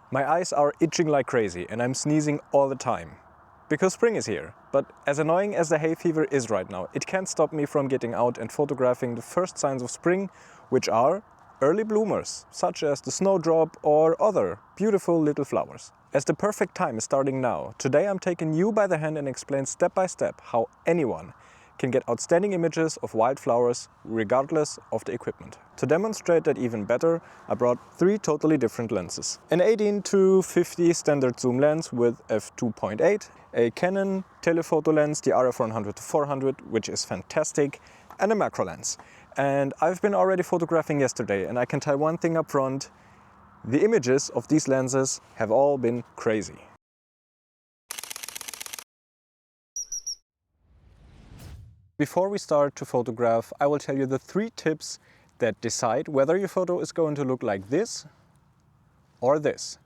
My eyes are itching like crazy and I'm sneezing all the time. Because spring is here. But as annoying as the hay fever is right now, it can't stop me from getting out and photographing the first signs of spring, which are early bloomers, such as the snowdrop or other beautiful little flowers. As the perfect time is starting now, today I'm taking you by the hand and explain step by step how anyone can get outstanding images of wildflowers regardless of the equipment. To demonstrate that even better, I brought 3 totally different lenses. An 18-50 standard zoom lens with f2.8, a Canon telephoto lens, the RF 100-400, which is fantastic, and a macro lens. And I've been already photographing yesterday, and I can tell one thing up front: the images of these lenses have all been crazy. Before we start to photograph, I will tell you the 3 tips that decide whether your photo is going to look like this or this,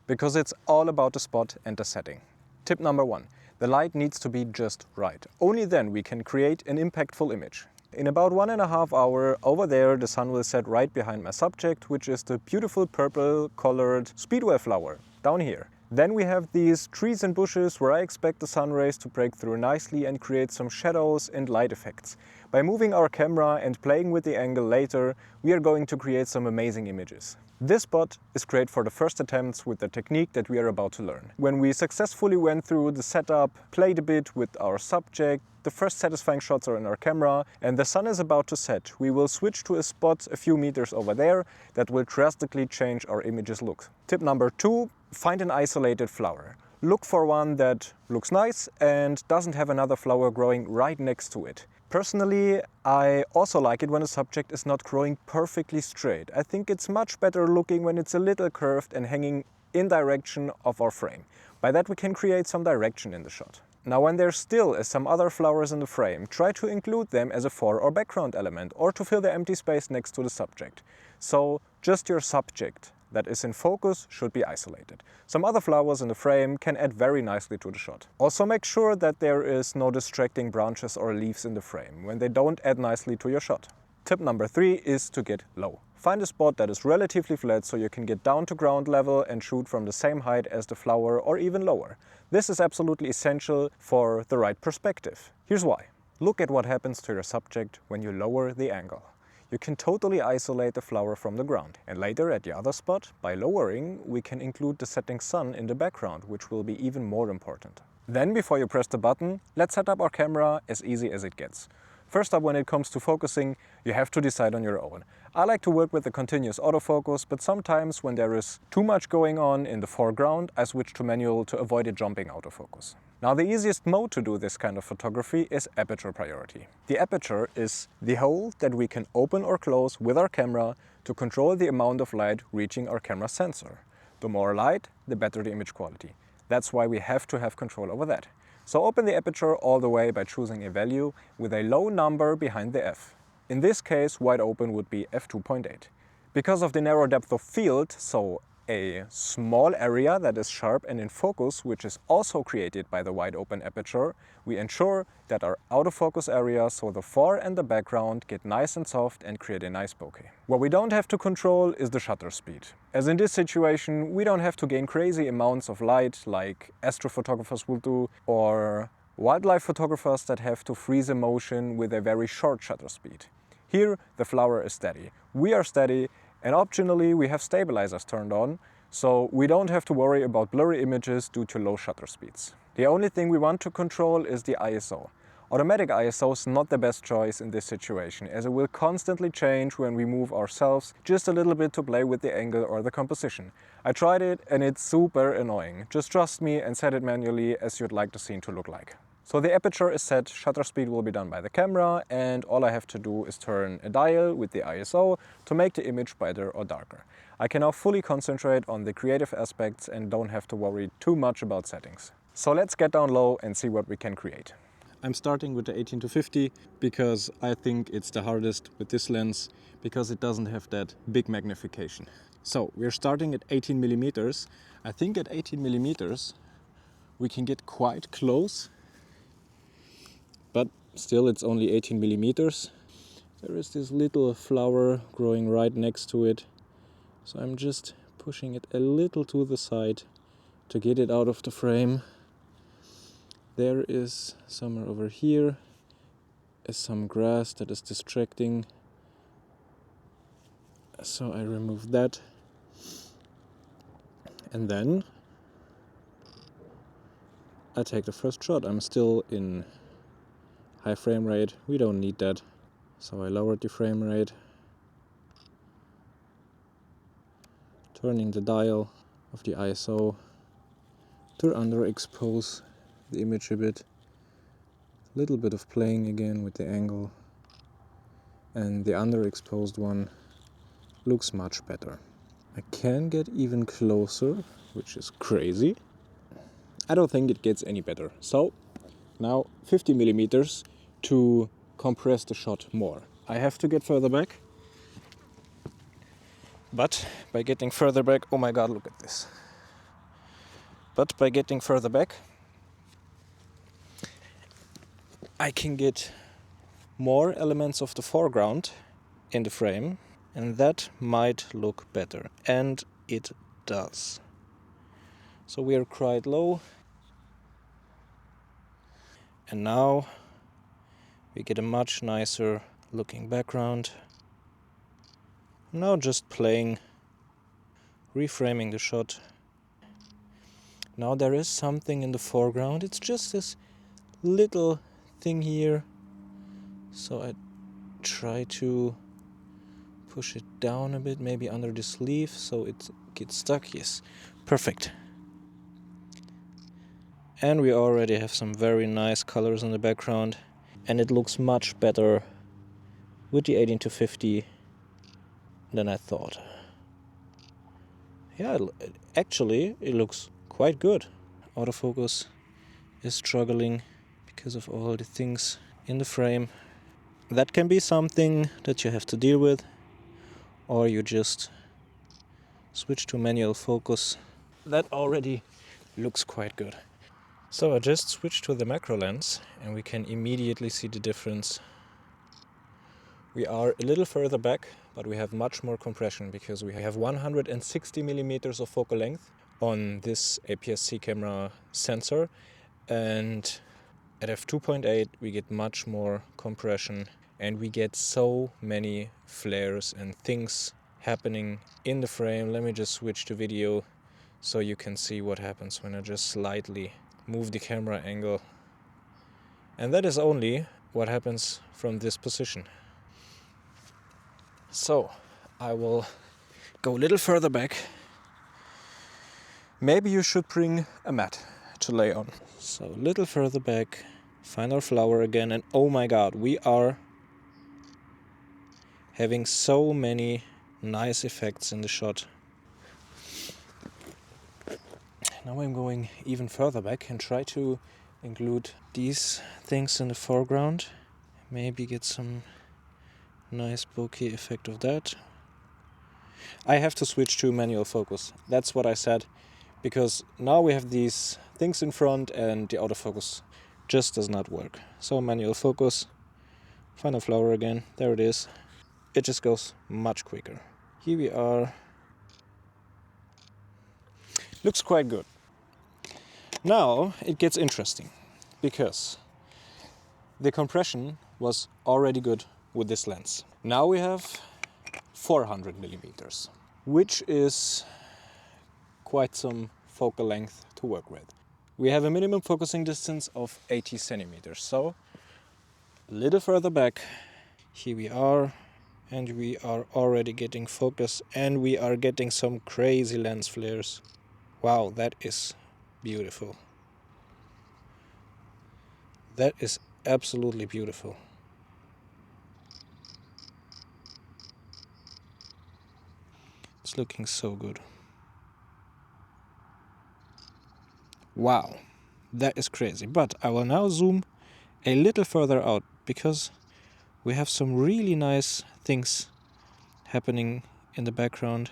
because it's all about the spot and the setting. Tip number 1, the light needs to be just right. Only then we can create an impactful image. In about 1.5 hours over there, the sun will set right behind my subject, which is the beautiful purple colored speedwell flower down here. Then we have these trees and bushes where I expect the sun rays to break through nicely and create some shadows and light effects. By moving our camera and playing with the angle later, we are going to create some amazing images. This spot is great for the first attempts with the technique that we are about to learn. When we successfully went through the setup, played a bit with our subject, the first satisfying shots are in our camera, and the sun is about to set, we will switch to a spot a few meters over there that will drastically change our image's look. Tip number 2, find an isolated flower. Look for one that looks nice and doesn't have another flower growing right next to it. Personally, I also like it when a subject is not growing perfectly straight. I think it's much better looking when it's a little curved and hanging in direction of our frame. By that we can create some direction in the shot. Now when there still is some other flowers in the frame, try to include them as a fore or background element or to fill the empty space next to the subject. So just your subject that is in focus should be isolated. Some other flowers in the frame can add very nicely to the shot. Also make sure that there is no distracting branches or leaves in the frame when they don't add nicely to your shot. Tip number 3 is to get low. Find a spot that is relatively flat so you can get down to ground level and shoot from the same height as the flower or even lower. This is absolutely essential for the right perspective. Here's why. Look at what happens to your subject when you lower the angle. You can totally isolate the flower from the ground. And later at the other spot, by lowering, we can include the setting sun in the background, which will be even more important. Then before you press the button, let's set up our camera as easy as it gets. First up, when it comes to focusing, you have to decide on your own. I like to work with the continuous autofocus, but sometimes when there is too much going on in the foreground, I switch to manual to avoid it jumping out of focus. Now the easiest mode to do this kind of photography is aperture priority. The aperture is the hole that we can open or close with our camera to control the amount of light reaching our camera sensor. The more light, the better the image quality. That's why we have to have control over that. So open the aperture all the way by choosing a value with a low number behind the f. In this case, wide open would be f2.8. Because of the narrow depth of field, so a small area that is sharp and in focus, which is also created by the wide open aperture, we ensure that our out of focus area, so the fore and the background, get nice and soft and create a nice bokeh. What we don't have to control is the shutter speed. As in this situation, we don't have to gain crazy amounts of light like astrophotographers will do, or wildlife photographers that have to freeze a motion with a very short shutter speed. Here the flower is steady. We are steady, and optionally we have stabilizers turned on, so we don't have to worry about blurry images due to low shutter speeds. The only thing we want to control is the ISO. Automatic ISO is not the best choice in this situation, as it will constantly change when we move ourselves just a little bit to play with the angle or the composition. I tried it and it's super annoying. Just trust me and set it manually as you'd like the scene to look like. So the aperture is set, shutter speed will be done by the camera, and all I have to do is turn a dial with the ISO to make the image brighter or darker. I can now fully concentrate on the creative aspects and don't have to worry too much about settings. So let's get down low and see what we can create. I'm starting with the 18-50 because I think it's the hardest with this lens because it doesn't have that big magnification. So we're starting at 18 millimeters. I think at 18 millimeters we can get quite close, but still it's only 18 millimeters. There is this little flower growing right next to it. So I'm just pushing it a little to the side to get it out of the frame. There is somewhere over here is some grass that is distracting, so I remove that, and then I take the first shot. I'm still in high frame rate, we don't need that, so I lowered the frame rate, turning the dial of the ISO to underexpose the image a bit. Little bit of playing again with the angle, and the underexposed one looks much better. I can get even closer, which is crazy. I don't think it gets any better. So now 50 millimeters to compress the shot more. I have to get further back, but by getting further back, oh my god, look at this. But by getting further back, I can get more elements of the foreground in the frame, and that might look better, and it does. So we are quite low, and now we get a much nicer looking background. Now just playing, reframing the shot. Now there is something in the foreground, it's just this little thing here, so I try to push it down a bit, maybe under the sleeve, so it gets stuck. Yes, perfect. And we already have some very nice colors in the background, and it looks much better with the 18-50 than I thought. Yeah, actually it looks quite good. Autofocus is struggling because of all the things in the frame. That can be something that you have to deal with, or you just switch to manual focus. That already looks quite good. So I just switched to the macro lens, and we can immediately see the difference. We are a little further back, but we have much more compression because we have 160 millimeters of focal length on this APS-C camera sensor, and at f2.8 we get much more compression, and we get so many flares and things happening in the frame. Let me just switch to video so you can see what happens when I just slightly move the camera angle. And that is only what happens from this position. So I will go a little further back. Maybe you should bring a mat to lay on. So a little further back, find our flower again, and oh my god, we are having so many nice effects in the shot. Now I'm going even further back and try to include these things in the foreground. Maybe get some nice bokeh effect of that. I have to switch to manual focus. That's what I said, because now we have these things in front and the autofocus just does not work. So manual focus, find a flower again, there it is. It just goes much quicker. Here we are. Looks quite good. Now it gets interesting, because the compression was already good with this lens. Now we have 400 millimeters, which is quite some focal length to work with. We have a minimum focusing distance of 80 centimeters, so a little further back, here we are, and we are already getting focus, and we are getting some crazy lens flares. Wow, that is beautiful. That is absolutely beautiful. It's looking so good. Wow, that is crazy. But I will now zoom a little further out, because we have some really nice things happening in the background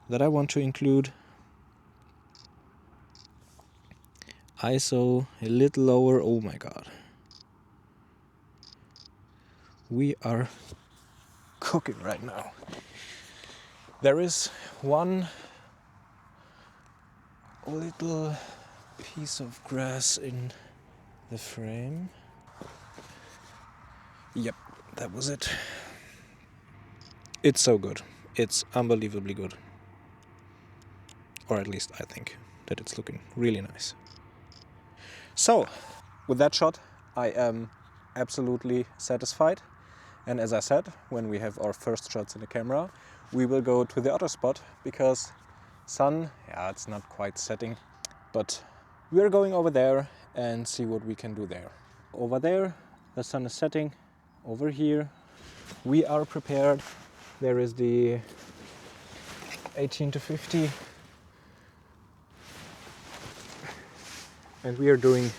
that I want to include. ISO a little lower. Oh my god. We are cooking right now. There is one little piece of grass in the frame. Yep, that was it. It's so good. It's unbelievably good. Or at least I think that it's looking really nice. So, with that shot, I am absolutely satisfied. And as I said, when we have our first shots in the camera, we will go to the other spot because sun, yeah, it's not quite setting, but we are going over there and see what we can do there. Over there, the sun is setting. Over here, we are prepared. There is the 18 to 50. And we are doing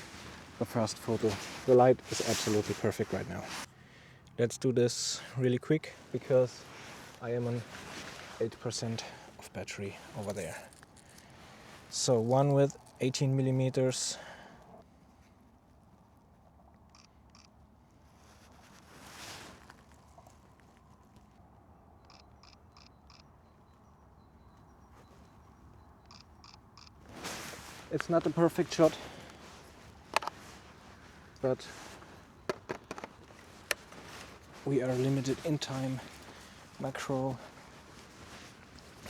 a fast photo. The light is absolutely perfect right now. Let's do this really quick because I am on 8% of battery over there. So one with 18 millimeters. It's not a perfect shot, but we are limited in time. Macro,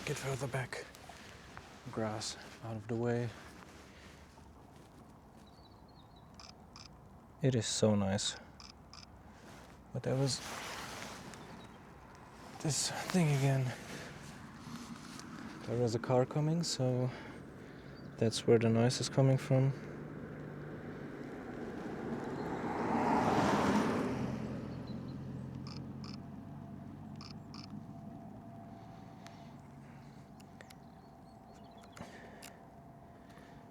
get further back, grass out of the way. It is so nice. But there was this thing again. There was a car coming, so that's where the noise is coming from.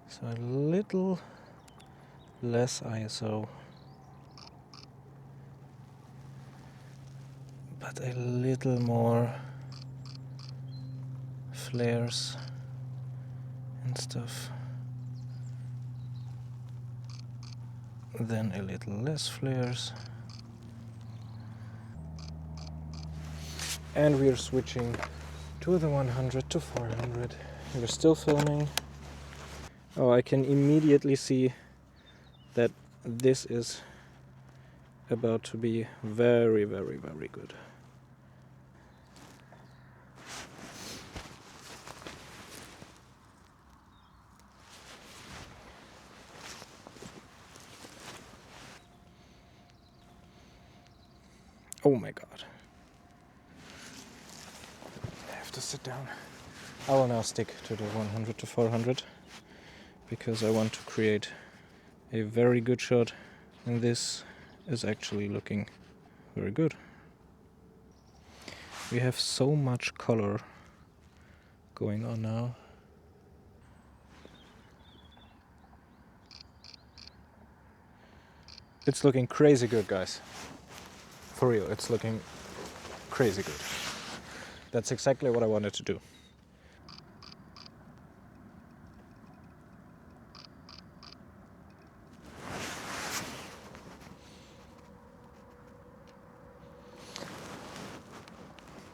So a little less ISO, but a little more flares and stuff, then a little less flares, and we are switching to the 100 to 400. We're still filming. Oh, I can immediately see that this is about to be very, very, very good. Oh my god. I have to sit down. I will now stick to the 100 to 400 because I want to create a very good shot, and this is actually looking very good. We have so much color going on now. It's looking crazy good, guys. For real, it's looking crazy good. That's exactly what I wanted to do.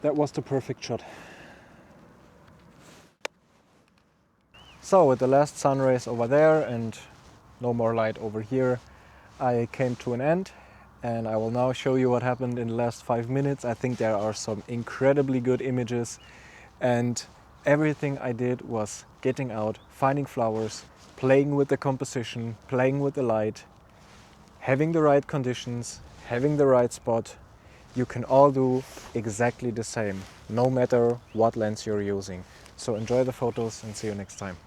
That was the perfect shot. So with the last sun rays over there and no more light over here, I came to an end, and I will now show you what happened in the last 5 minutes. I think there are some incredibly good images, and everything I did was getting out, finding flowers, playing with the composition, playing with the light, having the right conditions, having the right spot. You can all do exactly the same, no matter what lens you're using. So enjoy the photos and see you next time.